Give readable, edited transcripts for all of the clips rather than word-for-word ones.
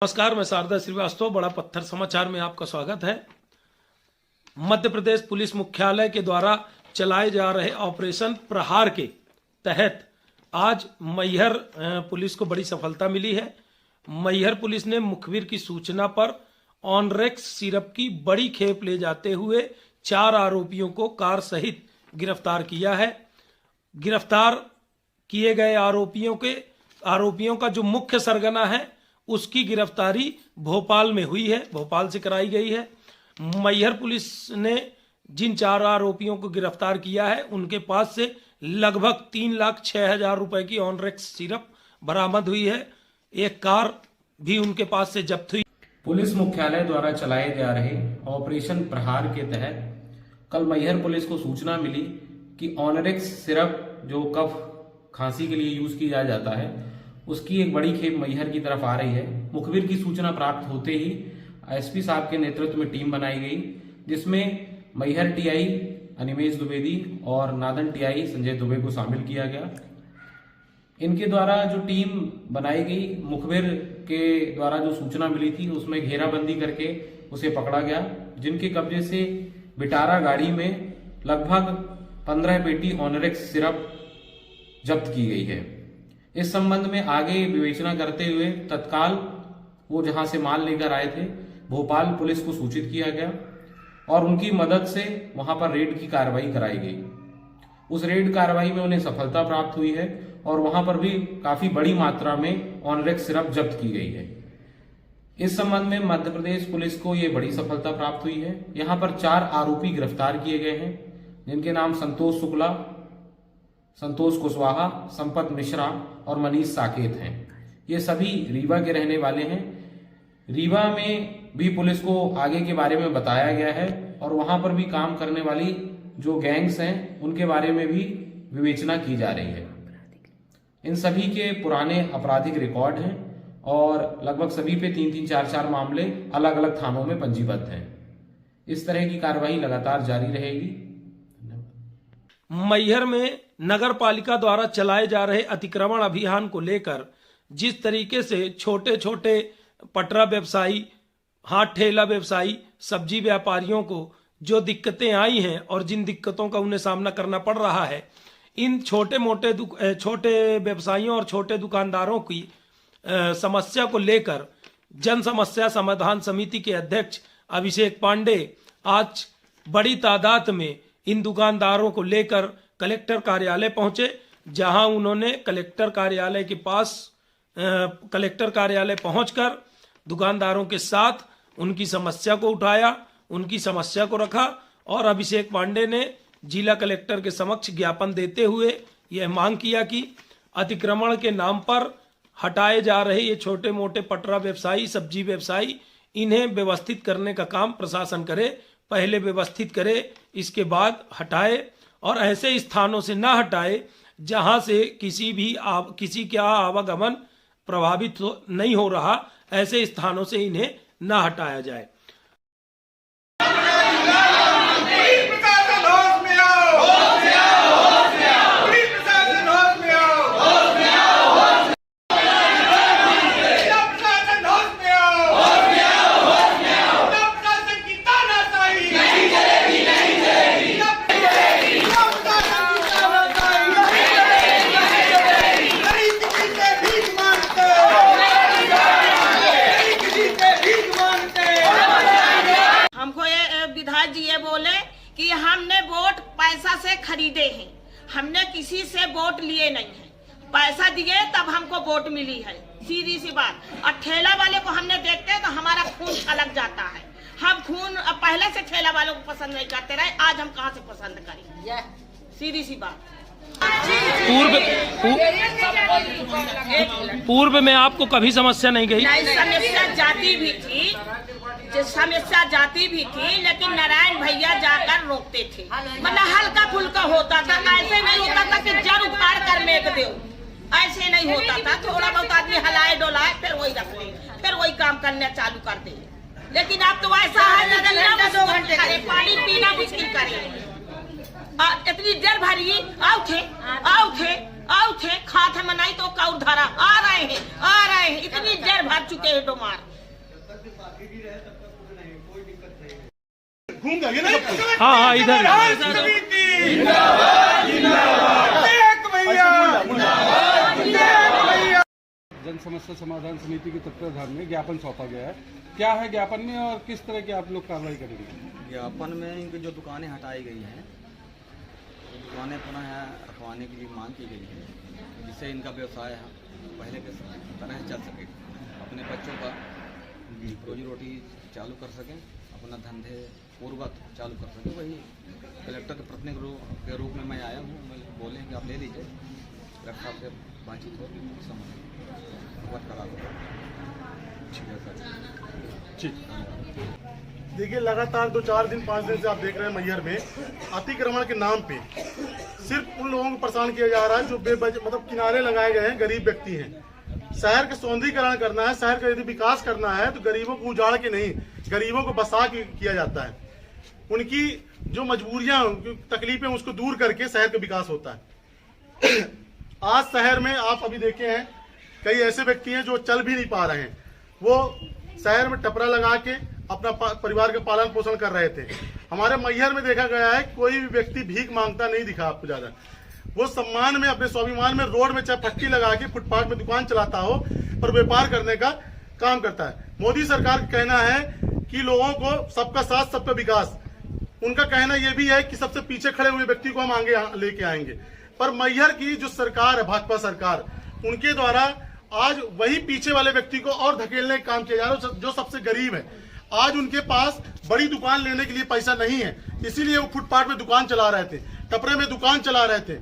नमस्कार, मैं शारदा श्रीवास्तव, बड़ा पत्थर समाचार में आपका स्वागत है। मध्य प्रदेश पुलिस मुख्यालय के द्वारा चलाए जा रहे ऑपरेशन प्रहार के तहत आज मैहर पुलिस को बड़ी सफलता मिली है। मैहर पुलिस ने मुखबिर की सूचना पर ऑनरेक्स सिरप की बड़ी खेप ले जाते हुए 4 आरोपियों को कार सहित गिरफ्तार किया है। गिरफ्तार किए गए आरोपियों का जो मुख्य सरगना है उसकी गिरफ्तारी भोपाल में हुई है, भोपाल से कराई गई है। मैहर पुलिस ने जिन 4 आरोपियों को गिरफ्तार किया है उनके पास से लगभग 3,06,000 रुपए की ऑनरेक्स सिरप बरामद हुई है। एक कार भी उनके पास से जब्त हुई। पुलिस मुख्यालय द्वारा चलाए जा रहे ऑपरेशन प्रहार के तहत कल मैहर पुलिस को सूचना मिली कि ऑनरेक्स सिरप जो कफ खांसी के लिए यूज किया जाता है उसकी एक बड़ी खेप मैहर की तरफ आ रही है। मुखबिर की सूचना प्राप्त होते ही एसपी साहब के नेतृत्व में टीम बनाई गई, जिसमें मैहर टीआई अनिमेश द्विवेदी और नादन टीआई संजय दुबे को शामिल किया गया। इनके द्वारा जो टीम बनाई गई, मुखबिर के द्वारा जो सूचना मिली थी उसमें घेराबंदी करके उसे पकड़ा गया, जिनके कब्जे से बिटारा गाड़ी में लगभग 15 पेटी ऑनरेक्स सिरप जब्त की गई है। इस संबंध में आगे विवेचना करते हुए तत्काल वो जहां से माल लेकर आए थे भोपाल पुलिस को सूचित किया गया और उनकी मदद से वहां पर रेड की कार्रवाई कराई गई। उस रेड कार्रवाई में उन्हें सफलता प्राप्त हुई है और वहां पर भी काफी बड़ी मात्रा में ऑनरेक्स सिरप जब्त की गई है। इस संबंध में मध्य प्रदेश पुलिस को यह बड़ी सफलता प्राप्त हुई है। यहाँ पर 4 आरोपी गिरफ्तार किए गए हैं, जिनके नाम संतोष शुक्ला, संतोष कुशवाहा, संपत मिश्रा और मनीष साकेत हैं। ये सभी रीवा के रहने वाले हैं। रीवा में भी पुलिस को आगे के बारे में बताया गया है और वहां पर भी काम करने वाली जो गैंग्स हैं उनके बारे में भी विवेचना की जा रही है। इन सभी के पुराने आपराधिक रिकॉर्ड हैं और लगभग सभी पे 3-3, 4-4 मामले अलग अलग थानों में पंजीबद्ध हैं। इस तरह की कार्रवाई लगातार जारी रहेगी। मैहर में नगर पालिका द्वारा चलाए जा रहे अतिक्रमण अभियान को लेकर जिस तरीके से छोटे छोटे पटरा व्यवसायी, हाथ ठेला व्यवसायी, सब्जी व्यापारियों को जो दिक्कतें आई हैं और जिन दिक्कतों का उन्हें सामना करना पड़ रहा है, इन छोटे व्यवसायियों और छोटे दुकानदारों की समस्या को लेकर जन समस्या समाधान समिति के अध्यक्ष अभिषेक पांडे आज बड़ी तादाद में इन दुकानदारों को लेकर कलेक्टर कार्यालय पहुंचे, जहां उन्होंने कलेक्टर कार्यालय पहुंचकर दुकानदारों के साथ उनकी समस्या को उठाया, उनकी समस्या को रखा और अभिषेक पांडे ने जिला कलेक्टर के समक्ष ज्ञापन देते हुए यह मांग किया कि अतिक्रमण के नाम पर हटाए जा रहे ये छोटे मोटे पटरा व्यवसायी, सब्जी व्यवसायी, इन्हें व्यवस्थित करने का काम प्रशासन करे। पहले व्यवस्थित करे, इसके बाद हटाए और ऐसे स्थानों से ना हटाए जहां से किसी का आवागमन प्रभावित नहीं हो रहा, ऐसे स्थानों से इन्हें ना हटाया जाए। जी ये बोले कि हमने वोट पैसा से खरीदे हैं, हमने किसी से वोट लिए नहीं है, पैसा दिए तब हमको वोट मिली है, सीधी सी बात। और ठेला वाले को हमने देखते हैं तो हमारा खून छलक जाता है। हम खून पहले से ठेला वालों को पसंद नहीं करते रहे, आज हम कहाँ से पसंद करें, सीधी सी बात। पूर्व में आपको कभी समस्या नहीं गई? नहीं, समस्या जाती भी थी, लेकिन नारायण भैया जाकर रोकते थे, मतलब हल्का फुल्का होता था, ऐसे नहीं होता था कि जड़ उखाड़ कर मेक दो, ऐसे नहीं होता था। थोड़ा बहुत आदमी हलाए डोलाए फिर वही रख दे, फिर वही काम करना चालू कर दे। लेकिन अब तो ऐसा है 2 घंटे पानी पीना मुश्किल करे, इतनी देर भरी आओ थे खाते मनाई तो कौर धरा आ रहे हैं, इतनी देर भर चुके हैं डोमार। घूम जाइए ना सब कुछ। हाँ हाँ इधर जन समस्या समाधान समिति के तत्वाधान में ज्ञापन सौंपा गया है। क्या है ज्ञापन में और किस तरह की आप लोग कार्रवाई करेंगे? ज्ञापन में इनकी जो दुकानें हटाई गई हैं, दुकानें पुनः रखवाने की भी मांग की गई है, जिससे इनका व्यवसाय पहले के तरह चल सके, अपने बच्चों का रोजी रोटी चालू कर सकें, अपना धंधे पूर्वक चालू कर सकें। वही कलेक्टर के प्रतिनिधि के रूप में मैं आया हूँ। बोले कि आप ले लीजिए, कलेक्टर साहब से बातचीत होगी, अवगत करा दो। देखिए, लगातार 2-4 दिन 5 दिन से आप देख रहे हैं मैहर में अतिक्रमण के नाम पे सिर्फ उन लोगों को परेशान किया जा रहा है जो मतलब किनारे लगाए गए हैं, गरीब व्यक्ति हैं। शहर का सौंदर्यीकरण करना है, शहर का यदि विकास करना है तो गरीबों को उजाड़ के नहीं, गरीबों को बसा के किया जाता है। उनकी जो मजबूरियां, तकलीफें, उसको दूर करके शहर का विकास होता है। आज शहर में आप अभी देखे हैं कई ऐसे व्यक्ति हैं जो चल भी नहीं पा रहे हैं, वो शहर में टपरा लगा के अपना परिवार का पालन पोषण कर रहे थे। हमारे मैहर में देखा गया है कोई भी व्यक्ति भीख मांगता नहीं दिखा आपको ज्यादा। वो सम्मान में, अपने स्वाभिमान में रोड में चाहे फट्टी लगा के फुटपाथ में दुकान चलाता हो पर व्यापार करने का काम करता है। मोदी सरकार का कहना है कि लोगों को सबका साथ सबका विकास, उनका कहना यह भी है कि सबसे पीछे खड़े हुए व्यक्ति को हम आगे लेके आएंगे। पर मैहर की जो सरकार है, भाजपा सरकार, उनके द्वारा आज वही पीछे वाले व्यक्ति को और धकेलने का काम किया जा रहा है जो सबसे गरीब है। आज उनके पास बड़ी दुकान लेने के लिए पैसा नहीं है, इसीलिए वो फुटपाथ में दुकान चला रहे थे, टपरे में दुकान चला रहे थे,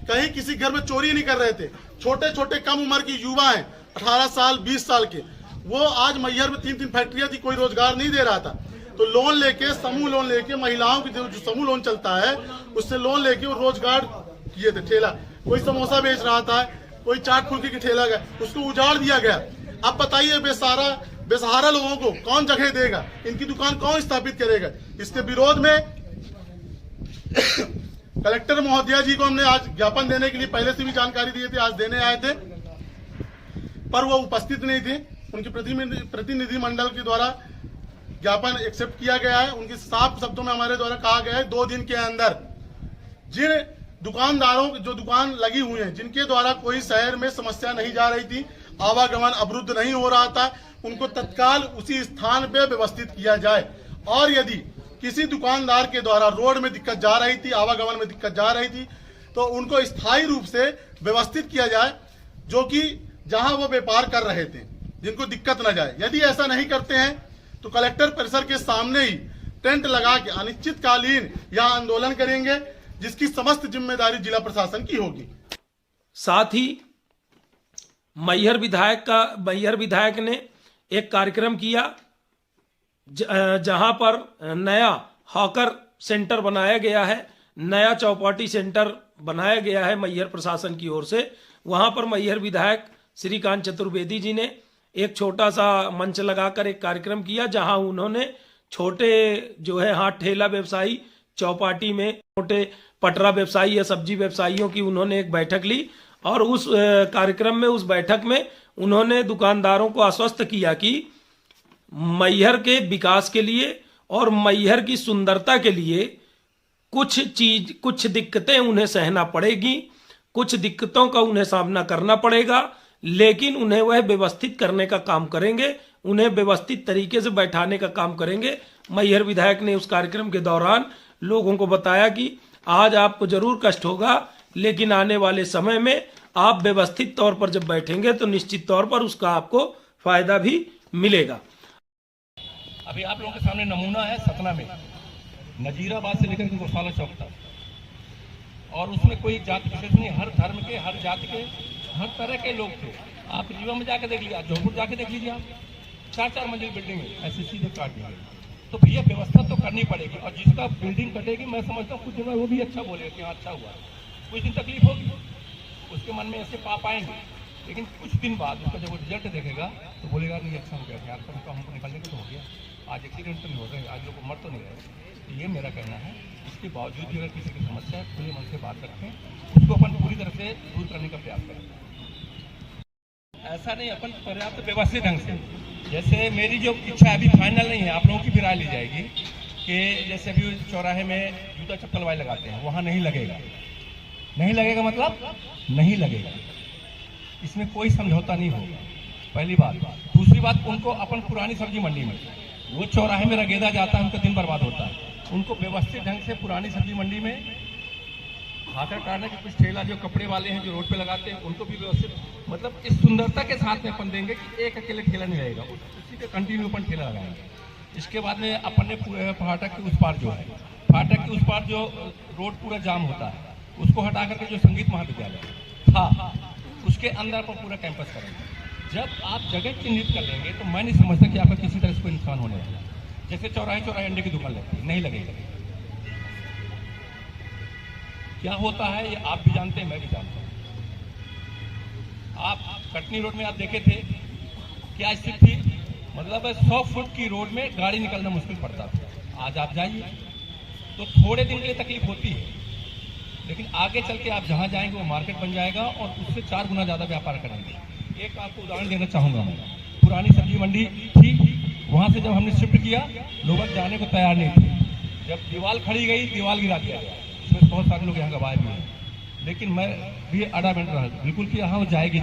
कहीं किसी घर में चोरी नहीं कर रहे थे। छोटे छोटे कम उम्र के युवा हैं, 18 साल 20 साल के, वो आज मैहर में 3-3 फैक्ट्रियां थी, कोई रोजगार नहीं दे रहा था। तो लोन लेके, समूह लोन लेके, महिलाओं की जो समूह लोन चलता है उससे लोन लेके वो रोजगार किए थे। ठेला, कोई समोसा बेच रहा था, कोई चाट फुल्की की ठेला गया, उसको उजाड़ दिया गया। अब बताइए बेसहारा लोगों को कौन जगह देगा, इनकी दुकान कौन स्थापित करेगा? इसके विरोध में कलेक्टर महोदया जी को हमने आज ज्ञापन देने के लिए पहले से भी जानकारी दी थी, आज देने आए थे पर वो उपस्थित नहीं थे। उनके प्रतिनिधि मंडल के द्वारा ज्ञापन एक्सेप्ट किया गया है। उनके साफ शब्दों में हमारे द्वारा कहा गया है 2 दिन के अंदर जिन दुकानदारों की जो दुकान लगी हुई है, जिनके द्वारा कोई शहर में समस्या नहीं जा रही थी, आवागमन अवरुद्ध नहीं हो रहा था, उनको तत्काल उसी स्थान पे व्यवस्थित किया जाए। और यदि किसी दुकानदार के द्वारा रोड में दिक्कत जा रही थी, आवागमन में दिक्कत जा रही थी, तो उनको स्थायी रूप से व्यवस्थित किया जाए, जो कि जहां वो व्यापार कर रहे थे, जिनको दिक्कत न जाए। यदि ऐसा नहीं करते हैं तो कलेक्टर परिसर के सामने ही टेंट लगा के अनिश्चितकालीन यहां आंदोलन करेंगे, जिसकी समस्त जिम्मेदारी जिला प्रशासन की होगी। साथ ही मैहर विधायक ने एक कार्यक्रम किया जहां पर नया हॉकर सेंटर बनाया गया है, नया चौपाटी सेंटर बनाया गया है मैहर प्रशासन की ओर से। वहां पर मैहर विधायक श्रीकांत चतुर्वेदी जी ने एक छोटा सा मंच लगाकर एक कार्यक्रम किया, जहां उन्होंने छोटे जो है हाथ ठेला व्यवसायी, चौपाटी में छोटे पटरा व्यवसायी या सब्जी व्यवसायियों की उन्होंने एक बैठक ली। और उस कार्यक्रम में, उस बैठक में उन्होंने दुकानदारों को आश्वस्त किया कि मैहर के विकास के लिए और मैहर की सुंदरता के लिए कुछ दिक्कतें उन्हें सहना पड़ेगी, कुछ दिक्कतों का उन्हें सामना करना पड़ेगा, लेकिन उन्हें वह व्यवस्थित करने का काम करेंगे, उन्हें व्यवस्थित तरीके से बैठाने का काम करेंगे। मैहर विधायक ने उस कार्यक्रम के दौरान लोगों को बताया कि आज आपको जरूर कष्ट होगा, लेकिन आने वाले समय में आप व्यवस्थित तौर पर जब बैठेंगे तो निश्चित तौर पर उसका आपको फायदा भी मिलेगा। अभी आप लोगों के सामने नमूना है सतना में, नजीराबाद से लेकर गौशाला चौक तक, और उसमें कोई जाति विशेष नहीं, हर धर्म के, हर जाति के, हर तरह के लोग थे। आप रीवा में जाकर देख लीजिए, जौनपुर जाके देख लीजिए, आप 4-4 मंजिल बिल्डिंग है, ऐसे सीधे काट दी। तो भैया व्यवस्था तो करनी पड़ेगी, और जिसका बिल्डिंग कटेगी मैं समझता हूँ कुछ दिन में वो भी अच्छा बोलेगा कि हाँ अच्छा हुआ। कुछ दिन तकलीफ होगी, उसके मन में ऐसे पाप आएंगे, लेकिन कुछ दिन बाद उसका जब वो रिजल्ट देखेगा तो बोलेगा नहीं अच्छा हो गया, यार हमको निकलने को तो हो गया, आज एक्सीडेंट तो नहीं हो रहे, आज लोग मर तो नहीं रहे। तो ये मेरा कहना है। इसके बावजूद भी अगर किसी की समस्या है, खुले मन से बात रखें, उसको अपन पूरी तरह से दूर करने का प्रयास करें। ऐसा नहीं, अपन पर्याप्त व्यवस्थित ढंग से, जैसे मेरी जो इच्छा अभी फाइनल नहीं है, आप लोगों की भी राय ली जाएगी कि जैसे अभी चौराहे में जूता चप्पल वाले लगाते हैं, वहाँ नहीं लगेगा। नहीं लगेगा मतलब नहीं लगेगा, इसमें कोई समझौता नहीं होगा, पहली बात। दूसरी बात, उनको अपन पुरानी सब्जी मंडी में, वो चौराहे में रगेदा जाता है, उनका दिन बर्बाद होता है, उनको व्यवस्थित ढंग से पुरानी सब्जी मंडी में हाथा काटने के कुछ ठेला जो कपड़े वाले हैं जो रोड पे लगाते हैं, उनको भी व्यवस्थित, मतलब इस सुंदरता के साथ में अपन देंगे कि एक अकेले ठेला नहीं रहेगा, उसी के कंटिन्यू अपन ठेला लगाएंगे। इसके बाद में अपन ने फाटक के उस पार जो है, फाटक के उस पार जो रोड पूरा जाम होता है, उसको हटा करके जो संगीत महाविद्यालय था उसके अंदर पर पूरा कैंपस करेंगे। जब आप जगह चिन्हित कर लेंगे तो मैं नहीं समझता कि आपका किसी तरह से कोई नुकसान होने वाला है। जैसे चौराहे अंडे की दुकान लगती है, नहीं लगेगा। क्या होता है ये आप भी जानते हैं, मैं भी जानता हूँ। आप कटनी रोड में आप देखे थे क्या स्थिति थी, मतलब 100 फुट की रोड में गाड़ी निकलना मुश्किल पड़ता था। आज आप जाइए तो थोड़े दिन के लिए तकलीफ होती है, लेकिन आगे चल के आप जहाँ जाएंगे वो मार्केट बन जाएगा और उससे 4 गुना ज़्यादा व्यापार करेंगे। एक आपको उदाहरण देना चाहूँगा मैं, पुरानी सब्जी मंडी थी, वहाँ से जब हमने शिफ्ट किया लोग जाने को तैयार नहीं थे। जब दीवार खड़ी गई, दीवार गिरा दिया गया, इसमें बहुत सारे लोग यहाँ गवाए भी हैं, लेकिन मैं भी अडामेंट रहा बिल्कुल कि हाँ वो जाएगी।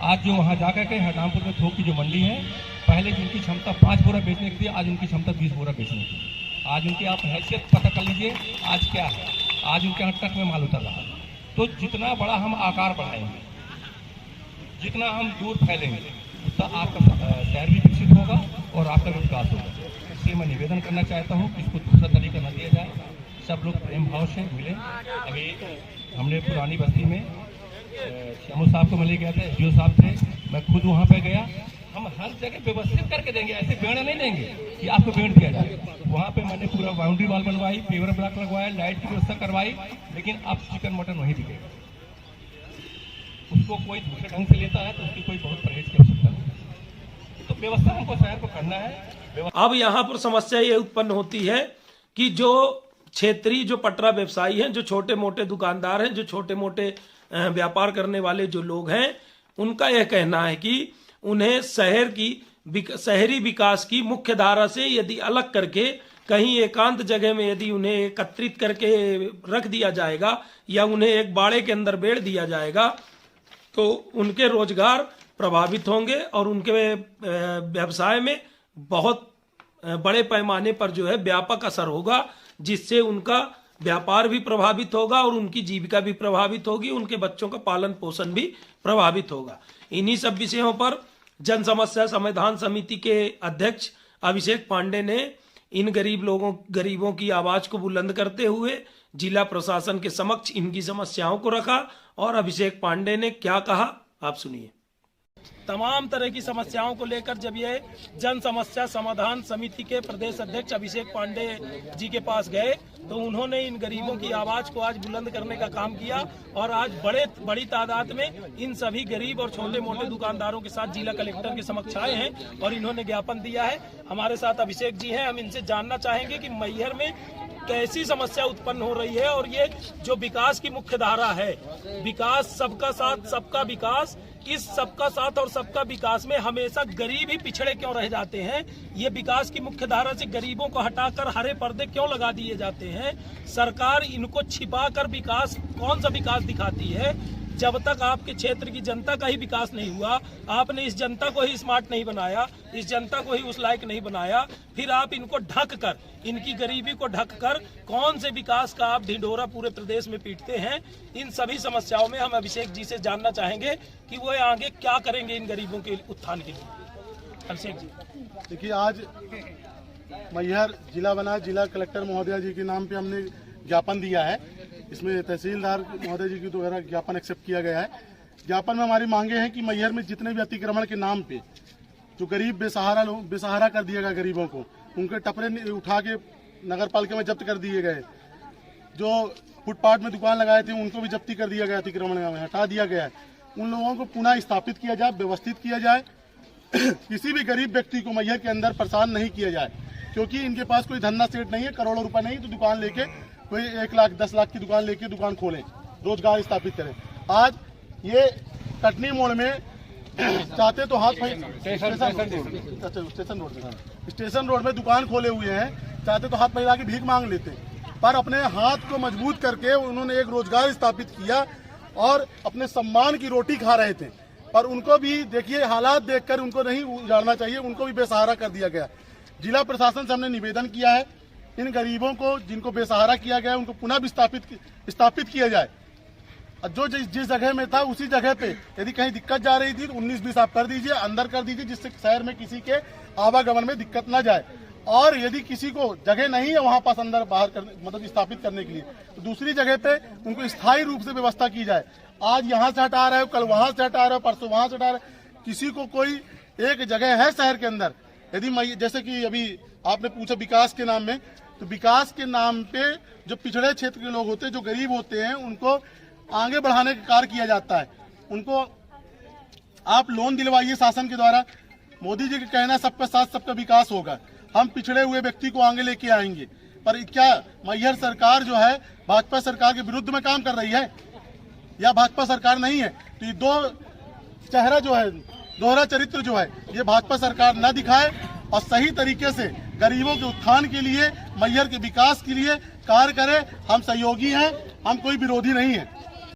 आज जो वहाँ जाकर के हरनामपुर में थोक की जो मंडी है, पहले जिनकी क्षमता 5 बोरा बेचने की थी, आज उनकी क्षमता 20 बोरा बेचने की। आज उनकी आप हैसियत पता कर लीजिए आज क्या है। आज उनके यहाँ ट्रक में माल उतर रहा है। तो जितना बड़ा हम आकार बढ़ाएंगे, जितना हम दूर फैलेंगे, उतना आपका शहर भी विकसित होगा और आपका विकास होगा। इसलिए मैं निवेदन करना चाहता हूँ कि इसको दूसरा तरीका न दिया जाए, सब लोग प्रेम भाव से मिले। अभी हमने पुरानी बस्ती में श्यामू साहब को मिले गया था, एसडीओ साहब थे, मैं खुद वहाँ पे गया। हम हर जगह व्यवस्थित करके देंगे, ऐसे बेड़ नहीं देंगे कि आपको बेड़ दिया जाए। वहाँ पे मैंने पूरा बाउंड्री वॉल बनवाई, पेवर ब्लॉक लगवाया, लाइट की व्यवस्था करवाई, लेकिन अब चिकन मटन वहीं बिकेगा। उसको कोई दूसरे ढंग से लेता है तो उसकी कोई बहुत परहेज की आवश्यकता नहीं। तो व्यवस्था हमको शहर को करना है। अब यहाँ पर समस्या ये उत्पन्न होती है कि जो क्षेत्रीय जो पटरा व्यवसायी हैं, जो छोटे मोटे दुकानदार हैं, जो छोटे मोटे व्यापार करने वाले जो लोग हैं, उनका यह कहना है कि उन्हें शहरी विकास की मुख्य धारा से यदि अलग करके कहीं एकांत जगह में यदि उन्हें एकत्रित करके रख दिया जाएगा या उन्हें एक बाड़े के अंदर बेड़ दिया जाएगा तो उनके रोजगार प्रभावित होंगे और उनके व्यवसाय में बहुत बड़े पैमाने पर जो है व्यापक असर होगा, जिससे उनका व्यापार भी प्रभावित होगा और उनकी जीविका भी प्रभावित होगी, उनके बच्चों का पालन पोषण भी प्रभावित होगा। इन्हीं सब विषयों पर जन समस्या समाधान समिति के अध्यक्ष अभिषेक पांडे ने इन गरीबों की आवाज को बुलंद करते हुए जिला प्रशासन के समक्ष इनकी समस्याओं को रखा। और अभिषेक पांडे ने क्या कहा, आप सुनिए। तमाम तरह की समस्याओं को लेकर जब ये जन समस्या समाधान समिति के प्रदेश अध्यक्ष अभिषेक पांडे जी के पास गए तो उन्होंने इन गरीबों की आवाज को आज बुलंद करने का काम किया और आज बड़ी तादाद में इन सभी गरीब और छोटे मोटे दुकानदारों के साथ जिला कलेक्टर के समक्ष आए हैं और इन्होंने ज्ञापन दिया है। हमारे साथ अभिषेक जी हैं, हम इनसे जानना चाहेंगे कि मैहर में कैसी समस्या उत्पन्न हो रही है और ये जो विकास की मुख्य धारा है, विकास सबका साथ सबका विकास, इस सबका साथ और सबका विकास में हमेशा गरीब ही पिछड़े क्यों रह जाते हैं? ये विकास की मुख्य धारा से गरीबों को हटाकर हरे पर्दे क्यों लगा दिए जाते हैं? सरकार इनको छिपाकर विकास, कौन सा विकास दिखाती है? जब तक आपके क्षेत्र की जनता का ही विकास नहीं हुआ, आपने इस जनता को ही स्मार्ट नहीं बनाया, इस जनता को ही उस लायक नहीं बनाया, फिर आप इनको ढक कर, इनकी गरीबी को ढक कर कौन से विकास का आप ढिंढोरा पूरे प्रदेश में पीटते हैं? इन सभी समस्याओं में हम अभिषेक जी से जानना चाहेंगे कि वो आगे क्या करेंगे इन गरीबों के उत्थान के लिए। अभिषेक जी, देखिए, आज मैहर जिला बना, जिला कलेक्टर महोदया जी के नाम पे हमने ज्ञापन दिया है। इसमें तहसीलदार महोदय जी की द्वारा ज्ञापन एक्सेप्ट किया गया है। ज्ञापन में हमारी मांगे हैं कि मैहर में जितने भी अतिक्रमण के नाम पे जो गरीब बेसहारा कर दिया गया, गरीबों को उनके टपरे उठा के नगर पालिका में जब्त कर दिए गए, जो फुटपाथ में दुकान लगाए थे उनको भी जब्ती कर दिया गया, अतिक्रमण में हटा दिया गया है। उन लोगों को पुनः स्थापित किया जाए, व्यवस्थित किया जाए। किसी भी गरीब व्यक्ति को मैहर के अंदर परेशान नहीं किया जाए, क्योंकि इनके पास कोई धंधा सेट नहीं है, करोड़ों रुपए नहीं, तो दुकान लेके कोई 1 लाख 10 लाख की दुकान लेके दुकान खोलें, रोजगार स्थापित करें। आज ये कटनी मोड़ में चाहते तो हाथ स्टेशन रोड में दुकान खोले हुए हैं, चाहते तो हाथ फैला के भीख मांग लेते, पर अपने हाथ को मजबूत करके उन्होंने एक रोजगार स्थापित किया और अपने सम्मान की रोटी खा रहे थे। पर उनको भी देखिए हालात देखकर उनको नहीं उजाड़ना चाहिए, उनको भी बेसहारा कर दिया गया। जिला प्रशासन से हमने निवेदन किया है, इन गरीबों को जिनको बेसहारा किया गया उनको पुनः स्थापित किया जाए। जो जिस जगह में था उसी जगह पे यदि कहीं दिक्कत जा रही थी तो 19-20 आप कर दीजिए, अंदर कर दीजिए, जिससे शहर में किसी के आवागमन में दिक्कत ना जाए। और यदि किसी को जगह नहीं है वहां पास अंदर बाहर मतलब स्थापित करने के लिए, तो दूसरी जगह पे उनको स्थायी रूप से व्यवस्था की जाए। आज यहाँ से हटा रहे हो, कल वहां से हटा रहे हो, परसों वहां से हटा रहे हो। किसी को कोई एक जगह है शहर के अंदर, यदि जैसे कि अभी आपने पूछा विकास के नाम में, तो विकास के नाम पे जो पिछड़े क्षेत्र के लोग होते हैं, जो गरीब होते हैं, उनको आगे बढ़ाने का कार्य किया जाता है। उनको आप लोन दिलवाइए शासन के द्वारा। मोदी जी का कहना सबका साथ सबका विकास होगा, हम पिछड़े हुए व्यक्ति को आगे लेके आएंगे। पर क्या मैहर सरकार जो है भाजपा सरकार के विरुद्ध में काम कर रही है या भाजपा सरकार नहीं है? तो ये दो चेहरा जो है, दोहरा चरित्र जो है, ये भाजपा सरकार न दिखाए और सही तरीके से गरीबों के उत्थान के लिए, मैहर के विकास के लिए कार्य करे। हम सहयोगी हैं, हम कोई विरोधी नहीं है।